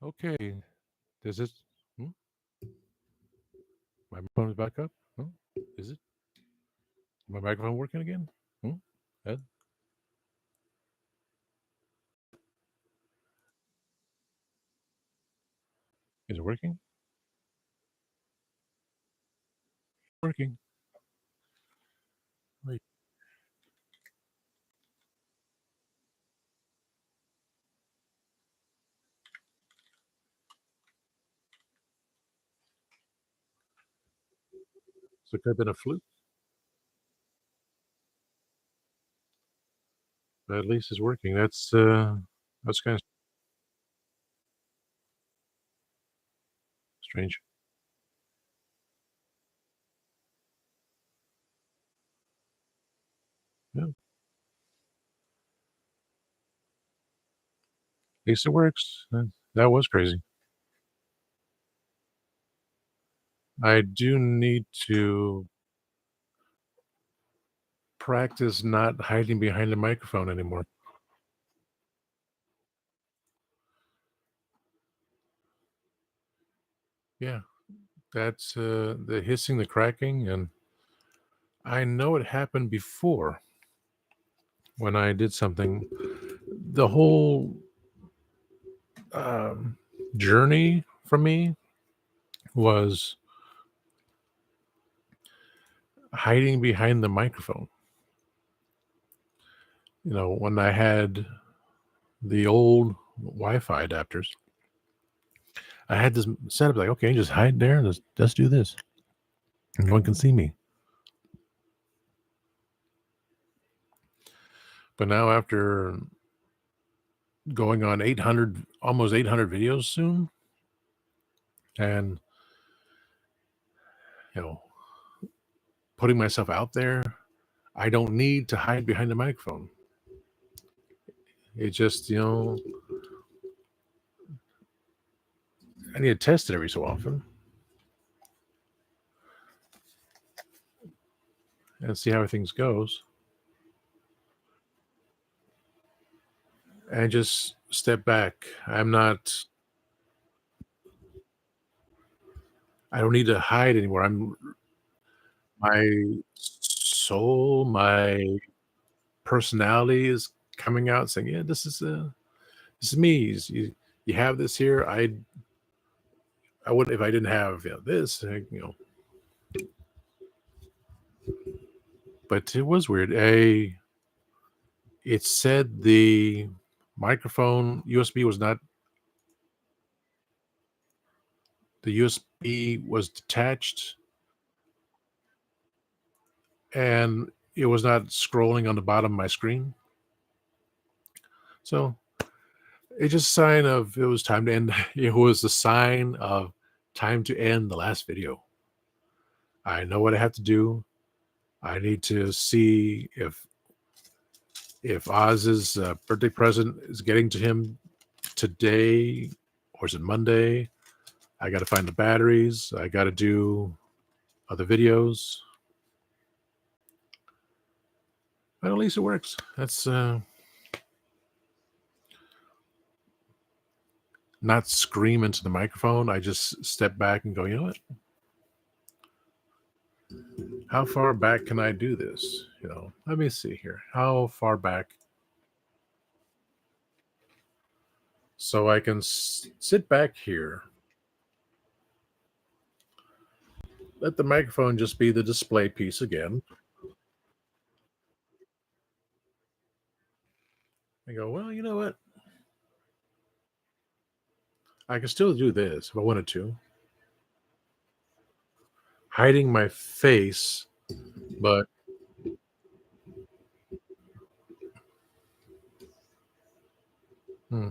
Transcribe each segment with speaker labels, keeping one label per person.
Speaker 1: Okay. Does this? Hmm? My microphone is back up? Hmm? Is it? My microphone working again? Hmm? Ed? Is it working? Working. Wait. So it could have been a fluke, but at least it's working. That's kind of strange. Yeah. At least it works. That was crazy. I do need to practice not hiding behind the microphone anymore. Yeah. That's the hissing, the cracking, and I know it happened before when I did something. The whole um, journey for me was hiding behind the microphone. When I had the old Wi-Fi adapters, I had this setup like, okay, just hide there and just do this. No one can see me. But now after going on 800, almost 800 videos soon, and you know, putting myself out there, I don't need to hide behind the microphone. It just, I need to test it every so often and see how things goes, and just step back. I don't need to hide anymore. My soul, my personality is coming out saying, "Yeah, this is me. You have this here. I would if I didn't have this, but it was weird. It said the microphone USB was not the USB was detached and it was not scrolling on the bottom of my screen. So it's just a sign of it was time to end. It was a sign of time to end the last video. I know what I have to do. I need to see if Oz's birthday present is getting to him today or is it Monday. I got to find the batteries. I got to do other videos. But at least it works. That's not scream into the microphone. I just step back and go, you know what? How far back can I do this? Let me see here. How far back? So I can sit back here, let the microphone just be the display piece again. I go, well, you know what? I can still do this if I wanted to. Hiding my face, but hmm,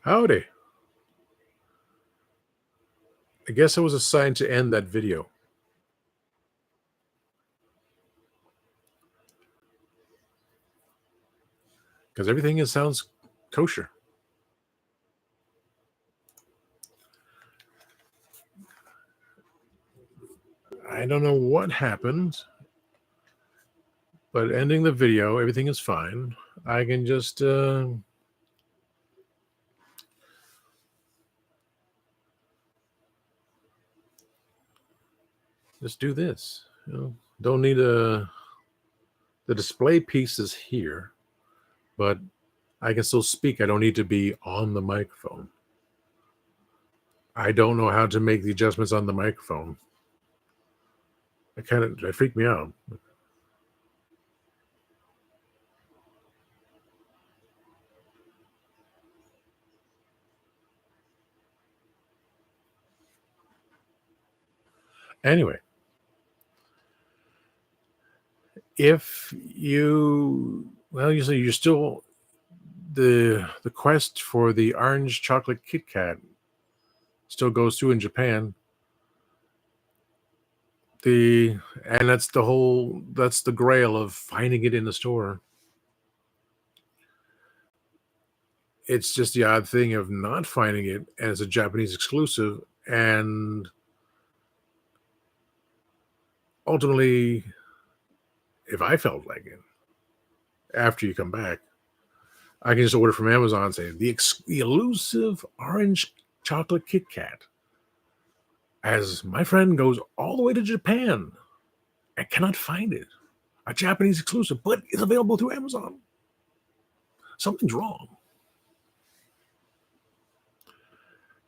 Speaker 1: howdy. I guess it was assigned to end that video because everything sounds kosher. I don't know what happened. But ending the video, everything is fine. I can just do this. Don't need the display piece is here, but I can still speak. I don't need to be on the microphone. I don't know how to make the adjustments on the microphone. It freaked me out. Anyway, if you usually you're still the quest for the orange chocolate Kit Kat still goes through in Japan. That's the grail of finding it in the store. It's just the odd thing of not finding it as a Japanese exclusive, and ultimately, if I felt like it, after you come back, I can just order from Amazon and say the elusive orange chocolate Kit Kat. As my friend goes all the way to Japan and cannot find it, a Japanese exclusive, but it's available through Amazon. Something's wrong.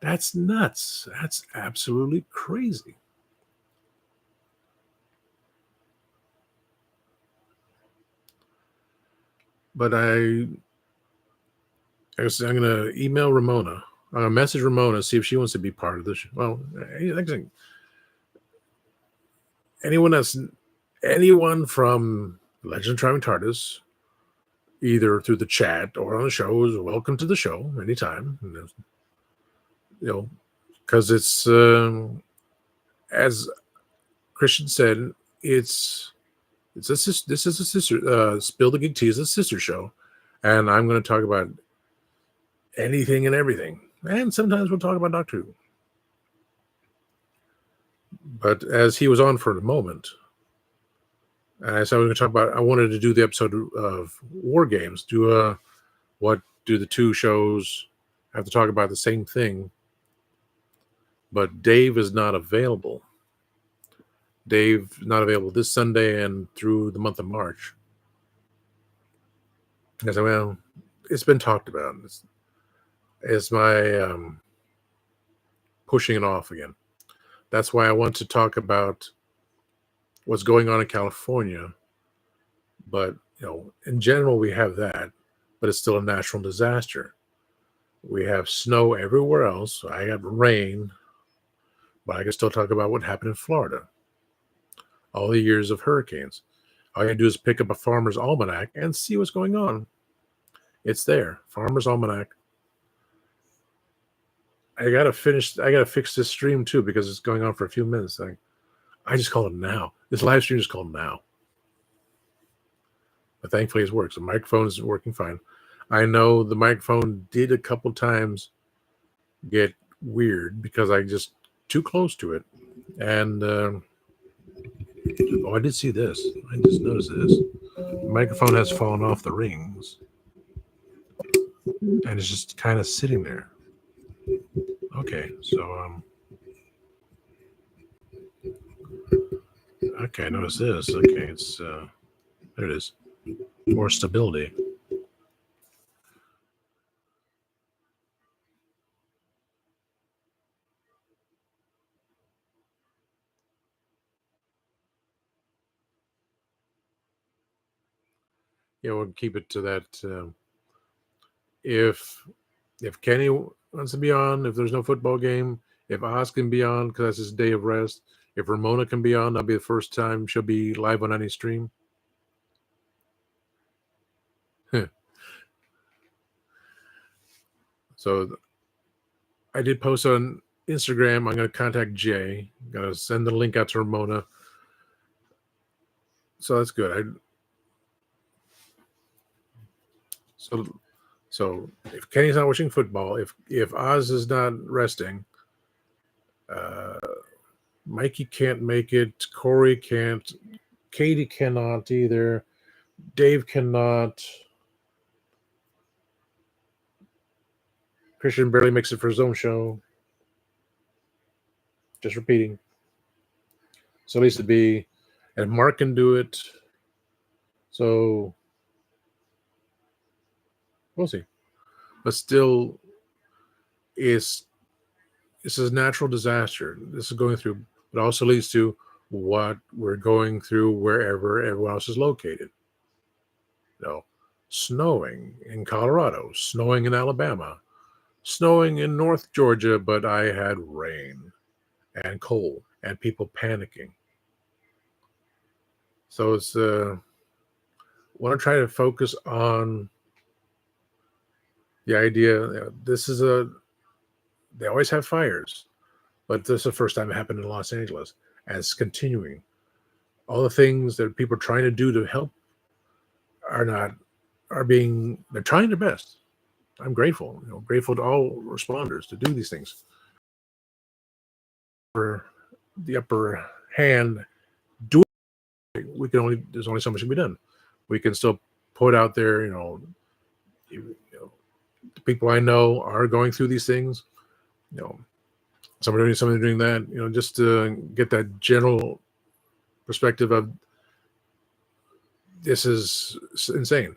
Speaker 1: That's nuts. That's absolutely crazy. But I'm going to email Ramona. I'm going to message Ramona, see if she wants to be part of this. Well, anyone from Legend of Traveling TARDIS, either through the chat or on the show, is welcome to the show anytime. Because it's as Christian said, this is a sister. Spill the Geek Tea is a sister show, and I'm going to talk about anything and everything, and sometimes we'll talk about Doctor Who. But as he was on for the moment, I said I wanted to do the episode of War Games. What do the two shows have to talk about the same thing? But Dave is not available. Dave is not available this Sunday and through the month of March. I said, well, it's been talked about. It's my pushing it off again. That's why I want to talk about what's going on in California. But, in general, we have that, but it's still a natural disaster. We have snow everywhere else. I got rain, but I can still talk about what happened in Florida. All the years of hurricanes. All you have to do is pick up a Farmer's Almanac and see what's going on. It's there. Farmer's Almanac. I gotta fix this stream too because it's going on for a few minutes. I just call it now. This live stream is called now. But thankfully it works. The microphone is working fine. I know the microphone did a couple times get weird because I just too close to it. And I did see this. I just noticed this. The microphone has fallen off the rings. And it's just kind of sitting there. Okay, so okay, notice this. Okay, it's there it is. More stability. Yeah, we'll keep it to that. If Kenny wants to be on, if there's no football game, if Oz can be on because that's his day of rest, if Ramona can be on, that'll be the first time she'll be live on any stream. So I did post on Instagram. I'm going to contact Jay. I'm going to send the link out to Ramona. So that's good. So if Kenny's not watching football, if Oz is not resting, Mikey can't make it. Corey can't. Katie cannot either. Dave cannot. Christian barely makes it for his own show. Just repeating. So at least it'd be, and Mark can do it. So we'll see. But still, it's a natural disaster. This is going through. It also leads to what we're going through wherever everyone else is located. Snowing in Colorado, snowing in Alabama, snowing in North Georgia, but I had rain and cold and people panicking. So it's want to try to focus on the idea. This is they always have fires, but this is the first time it happened in Los Angeles, and it's continuing. All the things that people are trying to do to help they're trying their best. I'm grateful, grateful to all responders to do these things. For the upper hand, there's only so much can be done. We can still put out there, the people I know are going through these things. Some are doing that, just to get that general perspective of this is insane.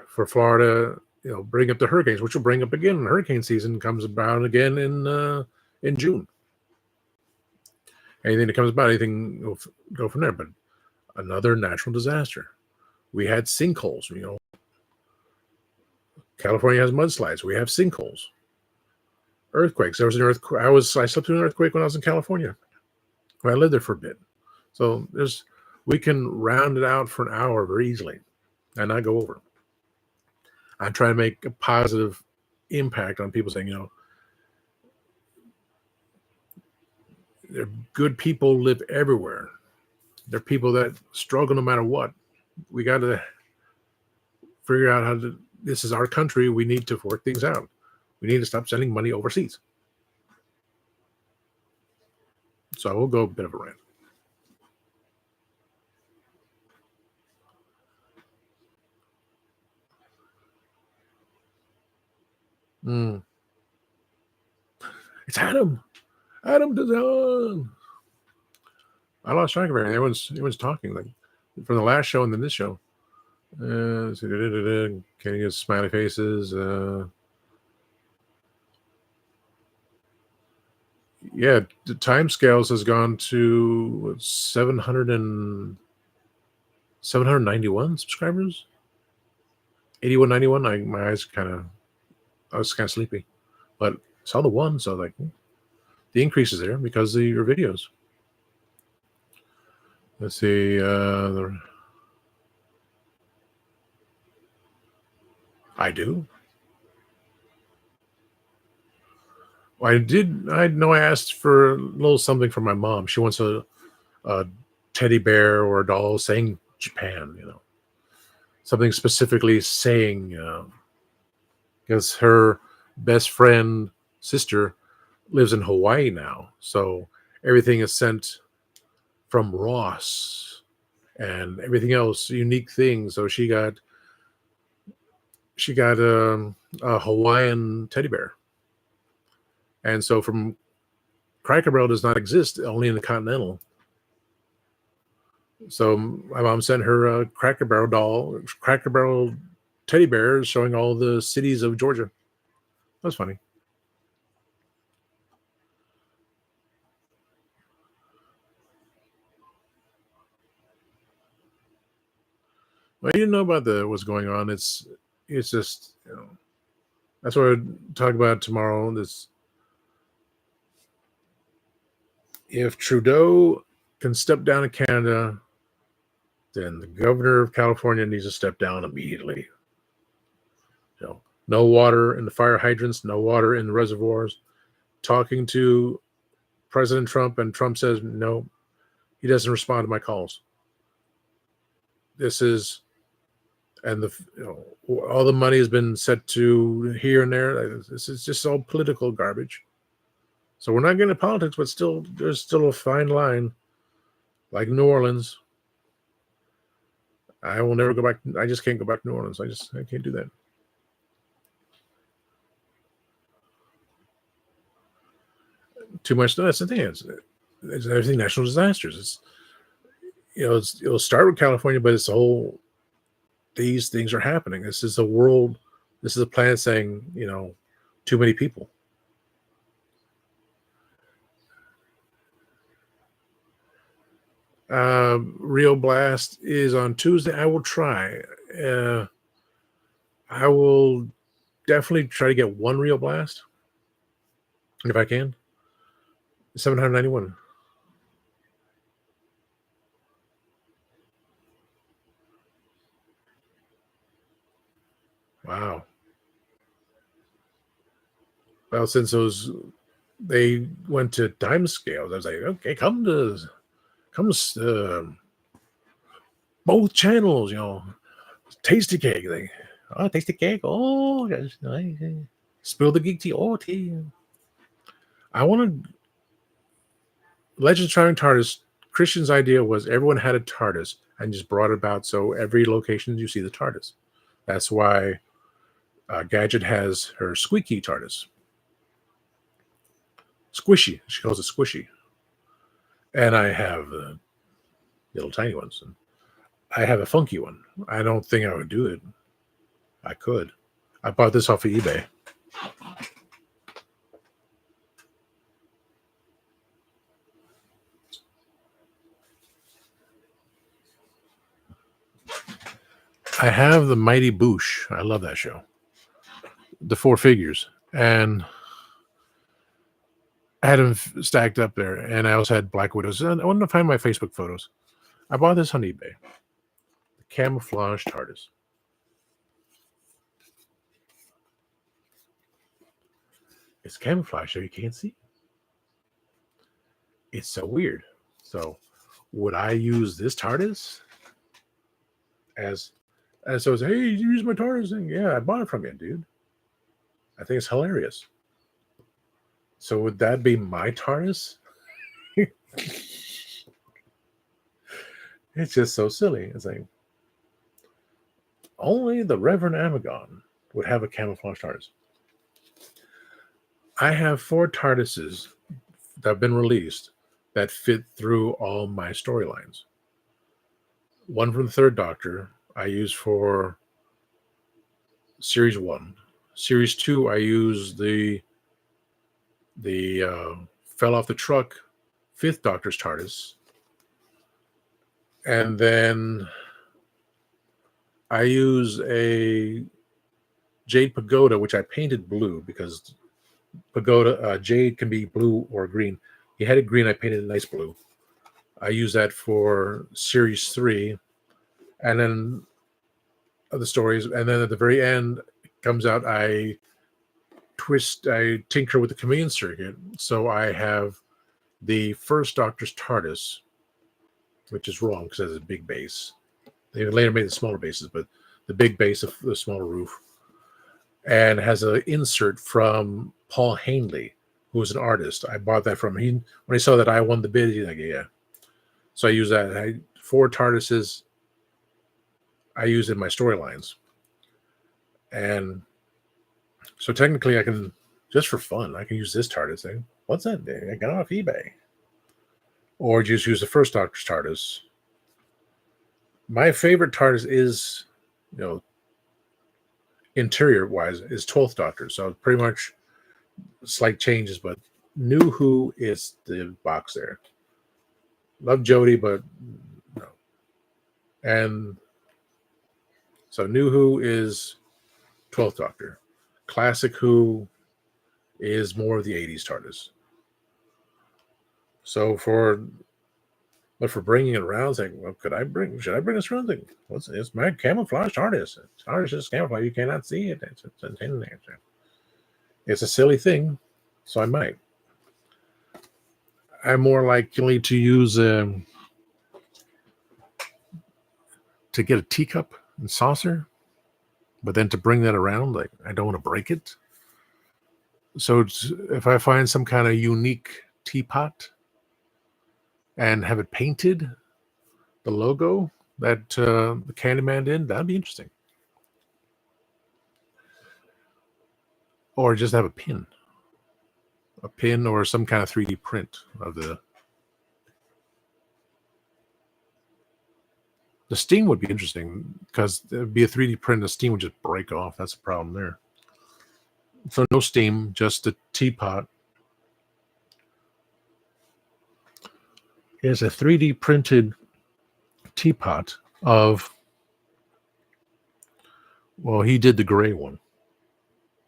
Speaker 1: For Florida, bring up the hurricanes, which will bring up again. Hurricane season comes about again in June. Anything that comes about, anything will go from there. But another natural disaster. We had sinkholes. California has mudslides. We have sinkholes. Earthquakes. There was an earthquake. I slept through an earthquake when I was in California. I lived there for a bit. So we can round it out for an hour very easily and not go over. I try to make a positive impact on people saying, there are good people live everywhere. There are people that struggle no matter what. We got to figure out this is our country. We need to work things out. We need to stop sending money overseas. So I will go a bit of a rant. It's Adam. Adam Dazan. I lost track of everything. Everyone's talking like from the last show and then this show. Can you get smiley faces? Yeah, the time scales has gone to 791 subscribers. 8191. My eyes I was kind of sleepy, but saw the one, so like the increase is there because of your videos. Let's see. I do. I know I asked for a little something from my mom. She wants a teddy bear or a doll saying Japan, something specifically saying, because her best friend sister lives in Hawaii now. So everything is sent from Ross and everything else, unique things. So she got a Hawaiian teddy bear. And so from Cracker Barrel does not exist, only in the Continental. So my mom sent her a Cracker Barrel teddy bear showing all the cities of Georgia. That's funny. Well, you didn't know about what's going on. It's just, that's what we'll talk about tomorrow. If Trudeau can step down in Canada, then the governor of California needs to step down immediately. No water in the fire hydrants, no water in the reservoirs. Talking to President Trump, and Trump says no, he doesn't respond to my calls. And all the money has been set to here and there. This is just all political garbage. So we're not getting into politics, but there's still a fine line, like New Orleans. I will never go back. I just can't go back to New Orleans. I can't do that. Too much. No, that's the thing. It's everything national disasters. It'll start with California, but it's the whole. These things are happening. This is a world. This is a planet saying, too many people. Rio Blast is on Tuesday. I will try. I will definitely try to get one Rio Blast if I can. 791. Wow. Well, since they went to time scales, I was like, okay, come to both channels, tasty cake. Like, oh, tasty cake. Oh, that's nice. Spill the geek tea. Oh, tea. I want to Legends of Traveling TARDIS. Christian's idea was everyone had a TARDIS and just brought it about so every location you see the TARDIS. That's why Gadget has her squeaky TARDIS. Squishy. She calls it squishy. And I have little tiny ones. And I have a funky one. I don't think I would do it. I could. I bought this off of eBay. I have the Mighty Boosh. I love that show. The Four Figures. And I had them stacked up there. And I also had Black Widows. And I wanted to find my Facebook photos. I bought this on eBay. The camouflage TARDIS. It's camouflage, so you can't see. It's so weird. So, would I use this TARDIS so it's, hey, you use my TARDIS thing? Yeah, I bought it from you, dude. I think it's hilarious. So would that be my TARDIS? It's just so silly. It's like only the Reverend Amagon would have a camouflage TARDIS. I have 4 TARDISes that have been released that fit through all my storylines. One from the Third Doctor I use for Series 1. Series 2 I use the fell off the truck 5th Doctor's TARDIS. And then I use a Jade Pagoda, which I painted blue because Pagoda Jade can be blue or green. He had it green. I painted it nice blue. I use that for Series 3. And then the stories. And then at the very end comes out, I tinker with the Chameleon Circuit. So I have the First Doctor's TARDIS, which is wrong because it has a big base. They later made the smaller bases, but the big base of the smaller roof. And has an insert from Paul Hanley, who was an artist. I bought that from him. When he saw that I won the bid, he's like, yeah. So I use that. 4 TARDISes I use in my storylines. And so technically I can, just for fun, I can use this TARDIS thing. What's that thing? I got it off eBay. Or just use the First Doctor's TARDIS. My favorite TARDIS is, interior-wise, is 12th Doctor. So pretty much slight changes, but New Who is the box there. Love Jodie, but no. And so New Who is 12th Doctor. Classic Who is more of the 80s TARDIS. So for bringing it around, it's like, well, should I bring this around? Like, it's my camouflage TARDIS. TARDIS is camouflage. You cannot see it. It's in there. It's a silly thing, so I might. I'm more likely to use to get a teacup and saucer, but then to bring that around, like, I don't want to break it. So if I find some kind of unique teapot and have it painted, the logo, that the Candyman did, that'd be interesting. Or just have a pin or some kind of 3D print of the steam would be interesting because it'd be a 3D print and the steam would just break off. That's the problem there. So no steam, just a teapot. It's a 3D printed teapot of, well, he did the gray one.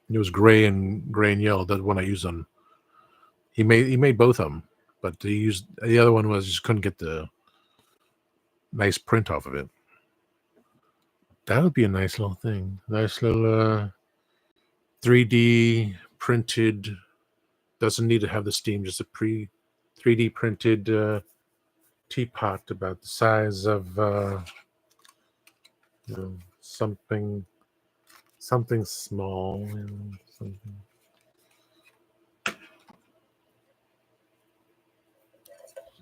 Speaker 1: It was gray and yellow. That's one I used on. He made both of them, but he used the other one was just couldn't get the nice print off of it. That would be a nice little thing. Nice little 3D printed. Doesn't need to have the steam. Just a 3D printed teapot about the size of something small and something.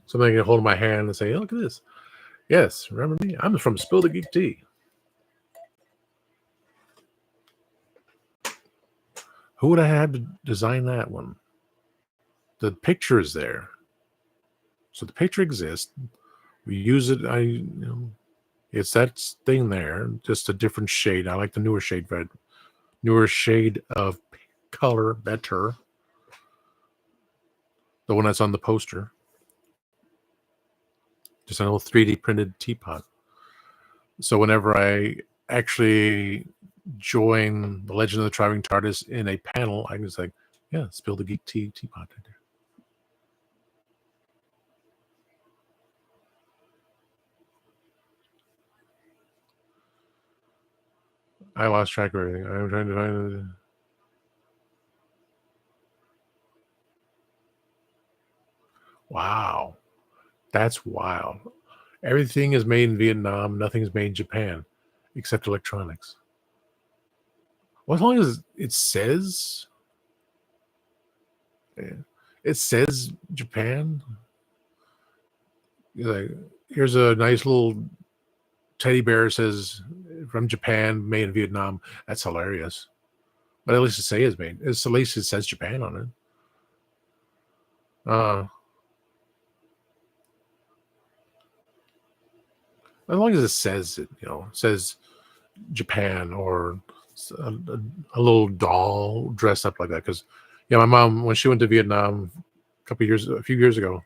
Speaker 1: Something I can hold in my hand and say, oh, look at this. Yes, remember me? I'm from Spill the Geek Tea. Who would I have to design that one? The picture is there. So the picture exists. We use it. It's that thing there, just a different shade. I like the newer shade red. Newer shade of color better. The one that's on the poster. Just an old 3D printed teapot. So whenever I actually join the Legend of the Traveling TARDIS in a panel, I can just like, yeah, Spill the Geek Tea teapot right there. I lost track of everything. I'm trying to find it. Wow. That's wild. Everything is made in Vietnam. Nothing's made in Japan, except electronics. Well, as long as it says Japan, like here's a nice little teddy bear says from Japan, made in Vietnam. That's hilarious. But at least at least it says Japan on it. As long as it says it, says Japan or a little doll dressed up like that. Because my mom, when she went to Vietnam a few years ago,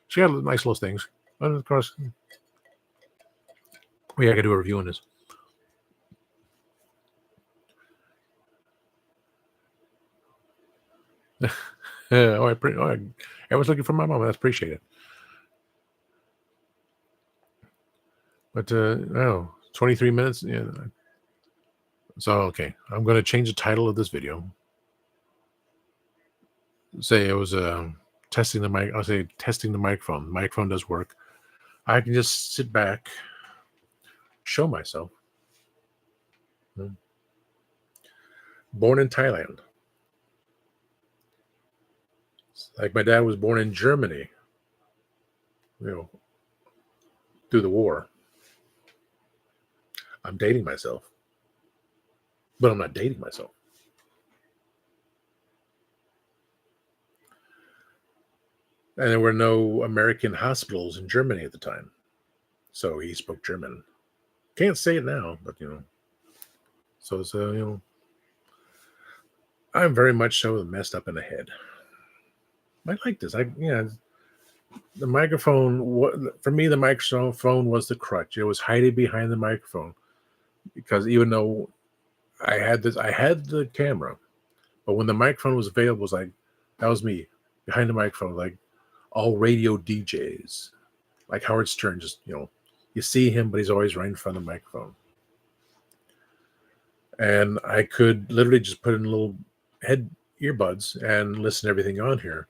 Speaker 1: she had nice little things. And of course, I could do a review on this. Everyone's looking for my mom. That's appreciated. But 23 minutes. Yeah. So okay, I'm going to change the title of this video. Say it was testing the mic. I'll say testing the microphone. The microphone does work. I can just sit back, show myself. Born in Thailand. Like my dad was born in Germany. Through the war. I'm dating myself. But I'm not dating myself. And there were no American hospitals in Germany at the time. So he spoke German. Can't say it now, but So it's I'm very much so messed up in the head. I like this. The microphone, for me, the microphone was the crutch. It was hiding behind the microphone. Because even though I had the camera, but when the microphone was available, it was like, that was me behind the microphone, like all radio DJs, like Howard Stern, just, you see him, but he's always right in front of the microphone. And I could literally just put in little head earbuds and listen to everything on here.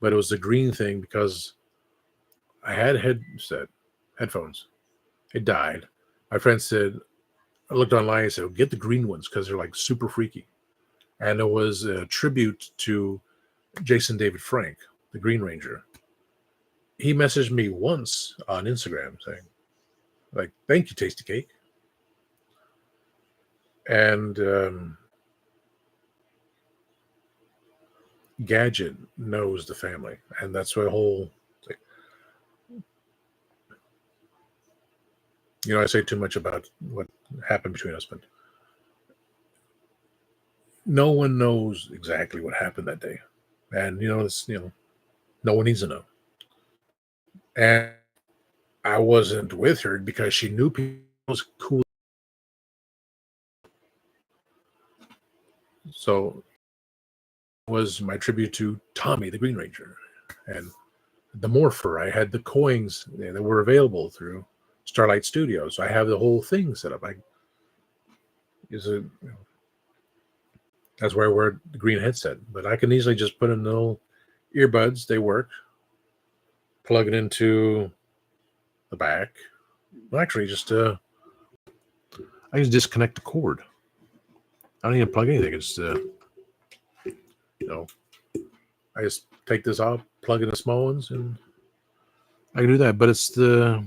Speaker 1: But it was the green thing because I had headphones. It died. My friend said, I looked online and said, get the green ones because they're like super freaky. And it was a tribute to Jason David Frank, the Green Ranger. He messaged me once on Instagram saying, Like, thank you, Tasty Cake. And Gadget knows the family, and that's the whole. I say too much about what happened between us, but no one knows exactly what happened that day, and it's no one needs to know. And I wasn't with her because she knew people was cool. So was my tribute to Tommy the Green Ranger, and the Morpher. I had the coins that were available through Starlight Studios. So I have the whole thing set up. That's where I wear the green headset, but I can easily just put in little earbuds. They work. Plug it into the back. Well, actually, I just disconnect the cord. I don't even plug anything. It's I just take this off, plug in the small ones, and I can do that. But it's the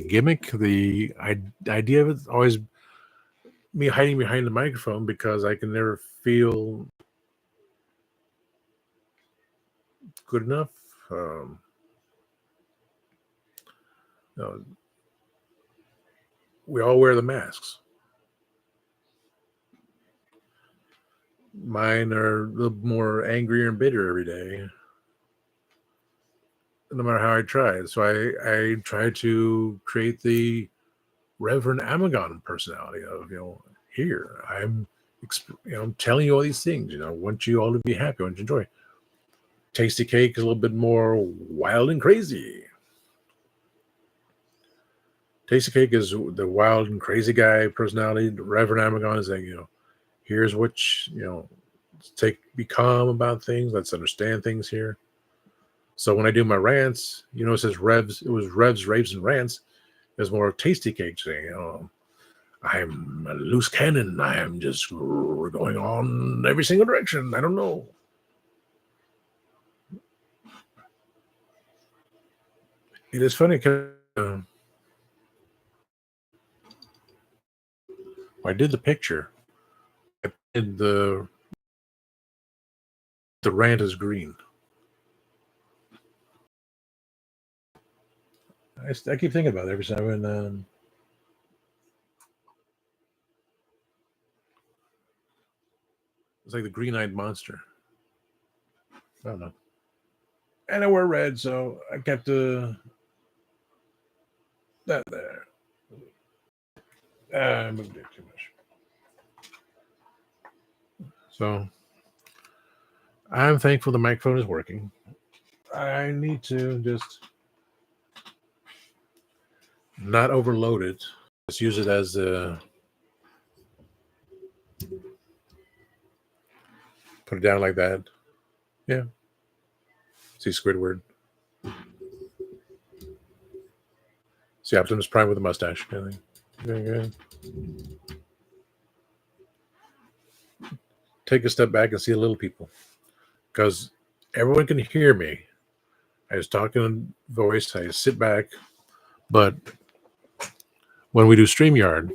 Speaker 1: gimmick, the idea of it always me hiding behind the microphone because I can never feel good enough. Um, you know, we all wear the masks. Mine are a little more angry and bitter every day, no matter how I try. So I try to create the Reverend Amagon personality of here I'm telling you all these things. I want you all to be happy. I want you to enjoy. Tasty Cake is a little bit more wild and crazy. Tasty Cake is the wild and crazy guy personality. Reverend Amagon is like, here's what be calm about things. Let's understand things here. So when I do my rants, it says Revs. It was Revs, Raves, and Rants. There's more Tasty Cake saying, I'm a loose cannon. I am just going on every single direction. I don't know. It is funny because I did the picture. I did the rant is green. I keep thinking about it every time when it's like the green-eyed monster. I don't know. And I wear red, so I kept that there. I moved it too much. So I'm thankful the microphone is working. I need to just not overload it. Just use it as a put it down like that. Yeah. See Squidward. See Optimus Prime with a mustache. Kind of thing. Very good. Take a step back and see the little people. Because everyone can hear me. I was talking in voice. I sit back. But when we do StreamYard,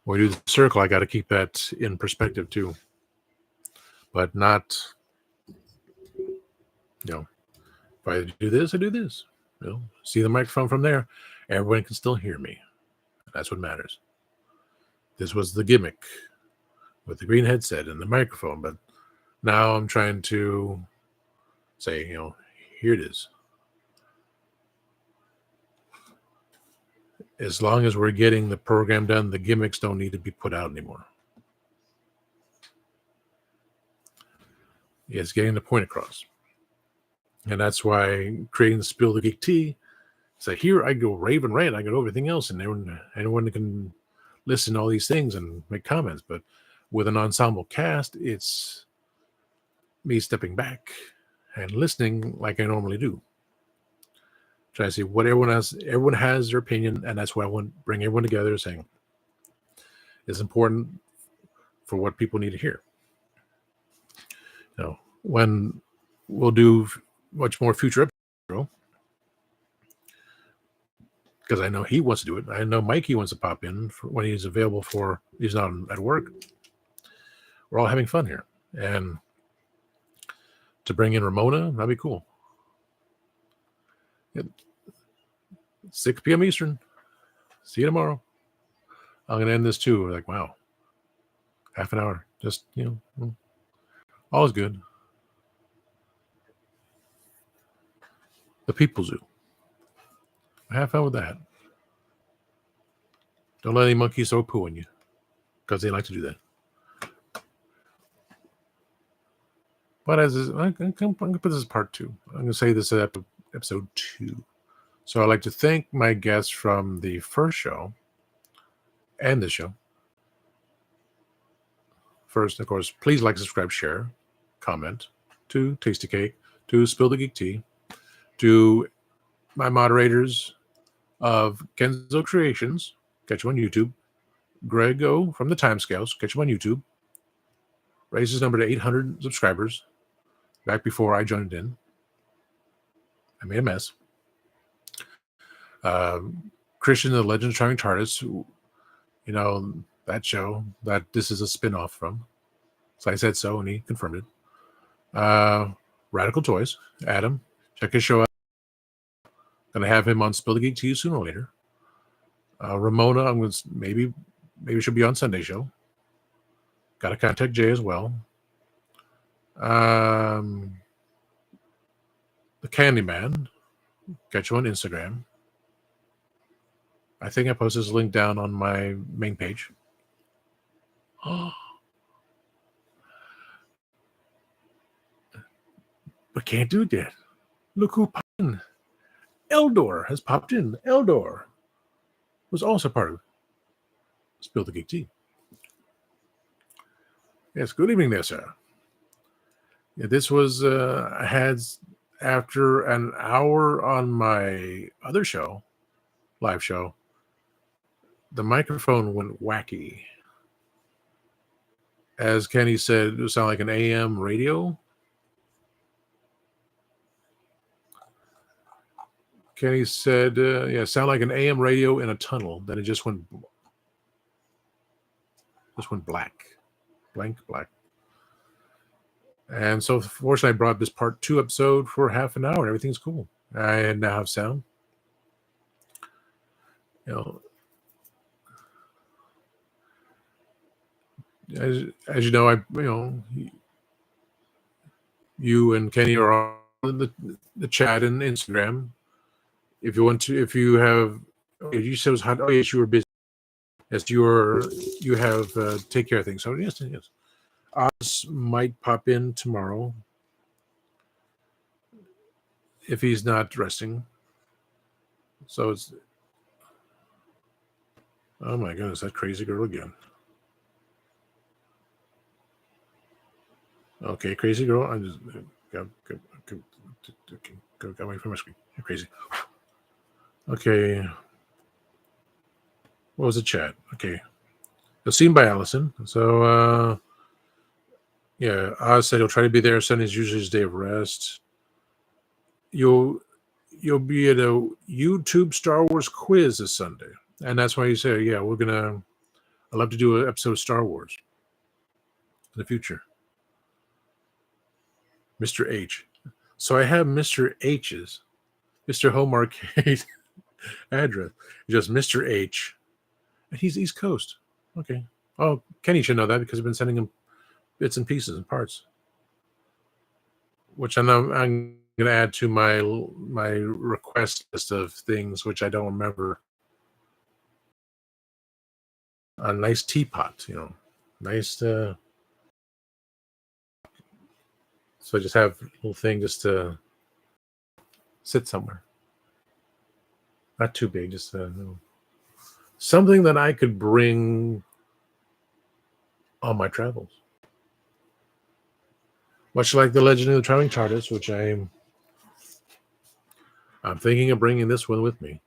Speaker 1: when we do the circle, I got to keep that in perspective too. But not, if I do this, I do this. See the microphone from there. Everyone can still hear me. That's what matters. This was the gimmick with the green headset and the microphone. But now I'm trying to say, here it is. As long as we're getting the program done, the gimmicks don't need to be put out anymore. It's getting the point across. And that's why creating the Spill the Geek Tea, it's like, here I go rave and rant, I got everything else, and anyone can listen to all these things and make comments. But with an ensemble cast, it's me stepping back and listening like I normally do. Try to see what everyone has. Everyone has their opinion, and that's why I want to bring everyone together, saying it's important for what people need to hear. When we'll do much more future episodes, because I know he wants to do it. I know Mikey wants to pop in when he's available he's not at work. We're all having fun here. And to bring in Ramona, that'd be cool. 6 p.m. Eastern. See you tomorrow. I'm going to end this too. Like, wow. Half an hour. Just, all is good. The People Zoo. Have fun with that. Don't let any monkeys throw poo on you, because they like to do that. But I'm going to put this as part 2. I'm going to say this at episode 2. So I'd like to thank my guests from the first show and this show. First, of course, please like, subscribe, share, comment, to Tasty Cake, to Spill the Geek Tea, to my moderators of Kenzo Creations, catch him on YouTube, Greg O from the Timescales, catch him on YouTube, raised his number to 800 subscribers back before I joined in. I made a mess. Christian, the Legend of Traveling TARDIS, that show that this is a spin-off from. So I said so, and he confirmed it. Radical Toys, Adam, check his show out. Gonna have him on Spill the Geek Tea sooner or later. Ramona, I'm gonna maybe she'll be on Sunday show. Gotta contact Jay as well. The Candyman, catch you on Instagram. I think I posted this link down on my main page. But can't do it yet. Look who popped in. Eldor has popped in. Eldor was also part of Spill the Geek Tea. Yes, good evening there, sir. Yeah, this was, I had, after an hour on my other show, live show, the microphone went wacky. As Kenny said, it would sound like an AM radio. Kenny said, sound like an AM radio in a tunnel. Then it just went black. Blank black. And so, fortunately, I brought this part 2 episode for half an hour, and everything's cool. I now have sound. As you know, you and Kenny are on the chat and Instagram. If you you said it was hot. Oh yes, you were busy. Yes, you have take care of things. So yes. Oz might pop in tomorrow if he's not resting. So it's, oh my goodness, that crazy girl again. Okay, crazy girl. I just go away from my screen. You're crazy. Okay. What was the chat? Okay. It's seen by Allison. So Oz said he'll try to be there. Sunday's usually his day of rest. You'll be at a YouTube Star Wars quiz this Sunday. And that's why you say, I'd love to do an episode of Star Wars in the future. Mr. H. So I have Mr. H's, Mr. Home Arcade address. Just Mr. H. And he's East Coast. Okay. Oh, Kenny should know that because I've been sending him bits and pieces and parts. Which I know I'm going to add to my request list of things, which I don't remember. A nice teapot, nice. So I just have a little thing just to sit somewhere. Not too big, just something that I could bring on my travels. Much like the Legend of the Traveling TARDIS, which I'm thinking of bringing this one with me.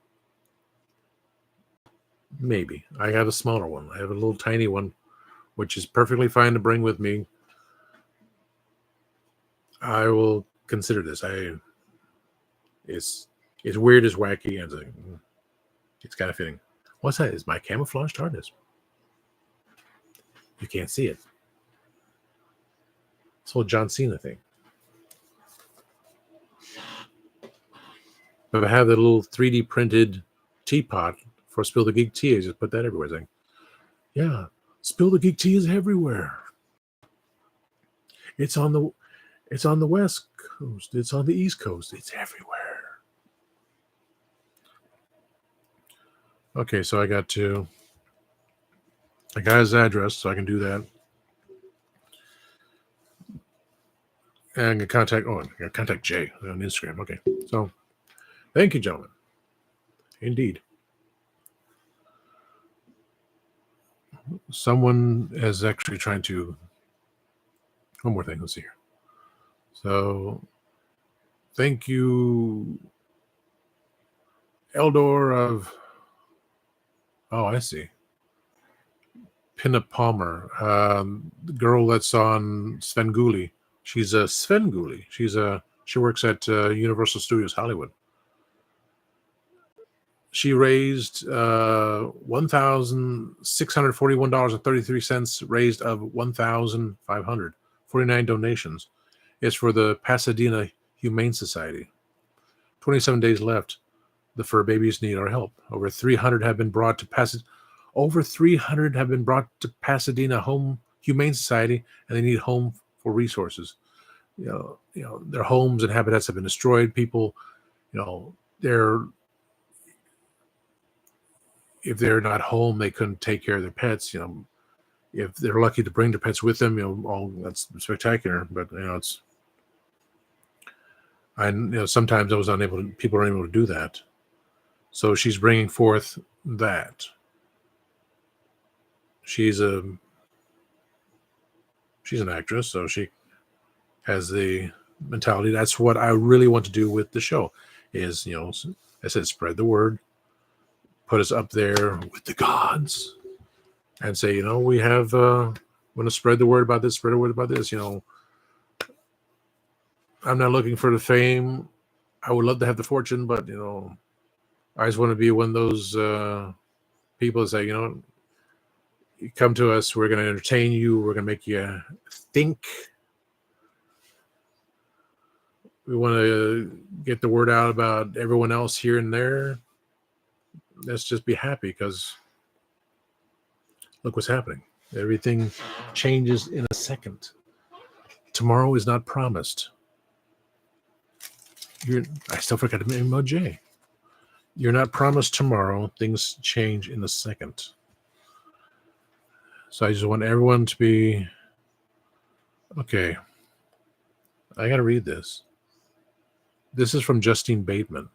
Speaker 1: Maybe. I have a smaller one. I have a little tiny one, which is perfectly fine to bring with me. I will consider this. It's weird, it's wacky, and It's kind of fitting. What's that? Is my camouflage TARDIS? You can't see it. This whole John Cena thing. But I have the little 3D printed teapot for Spill the Geek tea. I just put that everywhere. It's like, yeah, Spill the Geek tea is everywhere. It's on the West Coast. It's on the East Coast. It's everywhere. Okay, so I got his address, so I can do that. And I can contact Jay on Instagram. Okay, so thank you, gentlemen. Indeed. Someone is actually trying to... One more thing. Let's see here. So, thank you, Eldor of... Oh, I see. Pinup Palmer, the girl that's on Svengoolie. She's a Svengoolie. She works at Universal Studios Hollywood. She raised $1,641.33, raised of 1,549 donations. It's for the Pasadena Humane Society. 27 days left. The fur babies need our help. Over 300 have been brought to Pasadena Home Humane Society, and they need home for resources. You know, their homes and habitats have been destroyed. People, if they're not home, they couldn't take care of their pets. If they're lucky to bring their pets with them, that's spectacular. But sometimes people are unable to do that. So she's bringing forth that. She's an actress, so she has the mentality. That's what I really want to do with the show is, I said, spread the word, put us up there with the gods, and say, we have, want to spread the word about this, I'm not looking for the fame. I would love to have the fortune, but, I just want to be one of those people that say, you come to us, we're going to entertain you, we're going to make you think. We want to get the word out about everyone else here and there. Let's just be happy because look what's happening. Everything changes in a second. Tomorrow is not promised. I still forgot to name Jay. You're not promised tomorrow. Things change in a second. So I just want everyone to be okay. I got to read this. This is from Justine Bateman.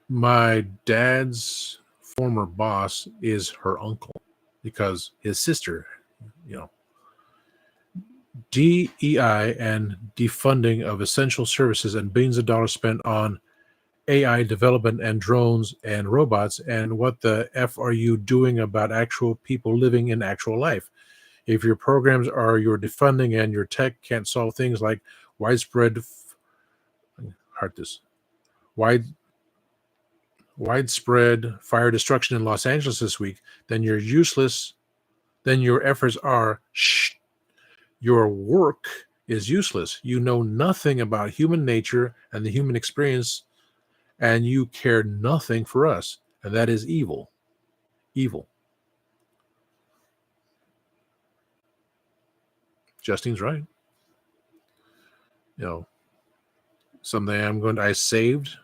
Speaker 1: My dad's former boss is her uncle because his sister, DEI and defunding of essential services and billions of dollars spent on AI development and drones and robots. And what the F are you doing about actual people living in actual life? If your programs are your defunding and your tech can't solve things like widespread fire destruction in Los Angeles this week, then you're useless. Then your efforts are your work is useless. You know nothing about human nature and the human experience, and you care nothing for us, and that is evil. Evil. Justine's right. Something I saved,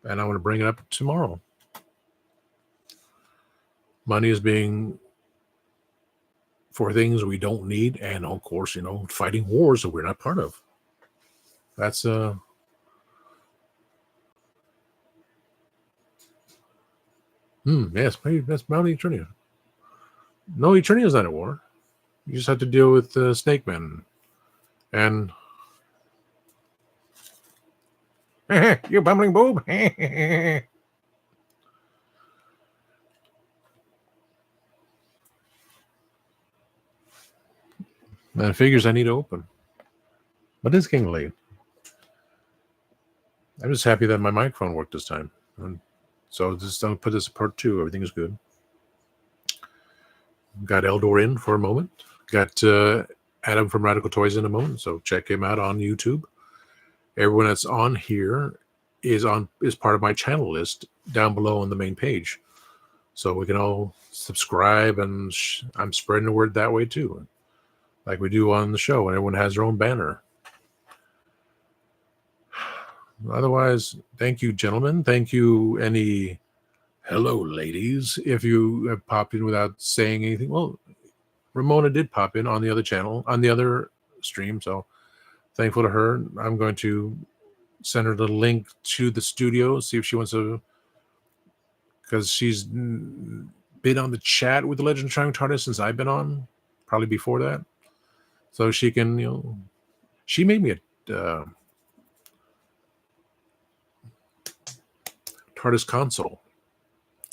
Speaker 1: and I want to bring it up tomorrow. Money is being for things we don't need, and of course, fighting wars that we're not part of. That's yes, maybe that's Bounty Eternia. No, Eternia's not at war. You just have to deal with Snake Man. And you bumbling boob. Man, figures I need to open. But it's getting late. I'm just happy that my microphone worked this time. And so just don't put this part 2. Everything is good. Got Eldor in for a moment. Got Adam from Radical Toys in a moment. So check him out on YouTube. Everyone that's on here is part of my channel list down below on the main page. So we can all subscribe, and I'm spreading the word that way too, like we do on the show, and everyone has their own banner. Otherwise, thank you, gentlemen. Thank you, any hello, ladies, if you have popped in without saying anything. Well, Ramona did pop in on the other channel, on the other stream, so thankful to her. I'm going to send her the link to the studio, see if she wants to, because she's been on the chat with the Legend of Triumph TARDIS since I've been on, probably before that. So she can, she made me a TARDIS console.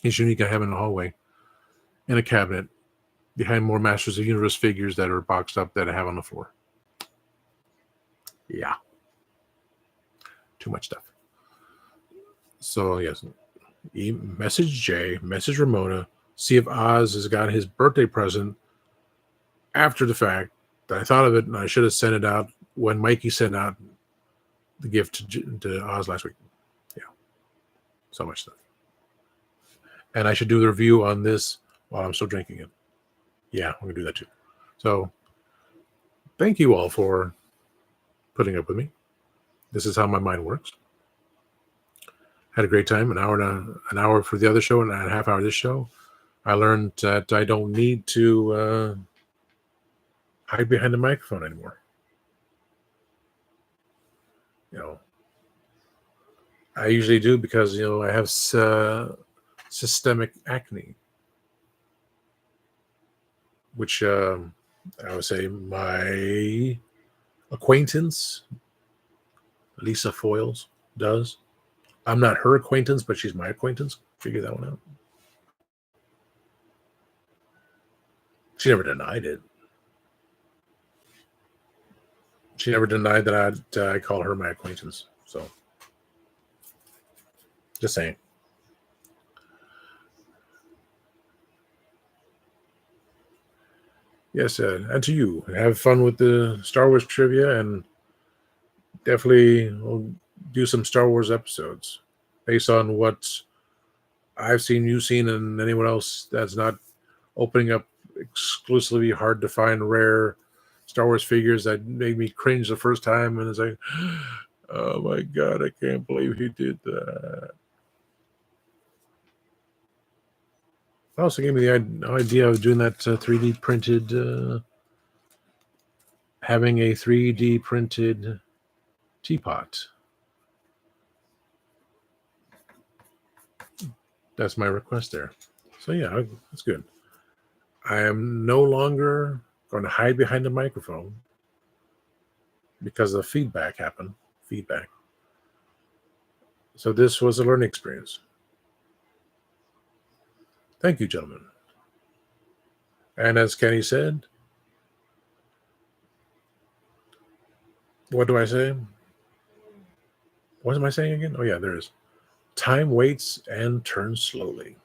Speaker 1: It's unique. I have in the hallway in a cabinet behind more Masters of the Universe figures that are boxed up that I have on the floor. Yeah. Too much stuff. So, yes. Message Jay, message Ramona, see if Oz has got his birthday present after the fact. I thought of it, and I should have sent it out when Mikey sent out the gift to Oz last week. Yeah. So much stuff. And I should do the review on this while I'm still drinking it. Yeah, I'm going to do that too. So, thank you all for putting up with me. This is how my mind works. Had a great time. An hour for the other show and a half hour this show. I learned that I don't need to hide behind the microphone anymore. I usually do because I have systemic acne, which I would say my acquaintance Lisa Foyles does. I'm not her acquaintance, but she's my acquaintance. Figure that one out. She never denied it. She never denied that I call her my acquaintance. So, just saying. Yes, and to you, have fun with the Star Wars trivia, and definitely we'll do some Star Wars episodes based on what I've seen, you've seen, and anyone else that's not opening up exclusively hard to find rare Star Wars figures that made me cringe the first time, and it's like, oh my god, I can't believe he did that. Also gave me the idea of doing that 3D printed, having a 3D printed teapot. That's my request there. So yeah, that's good. I am no longer going to hide behind the microphone because the feedback happened. Feedback. So this was a learning experience. Thank you, gentlemen. And as Kenny said, what do I say? What am I saying again? Oh yeah, there is. Time waits and turns slowly.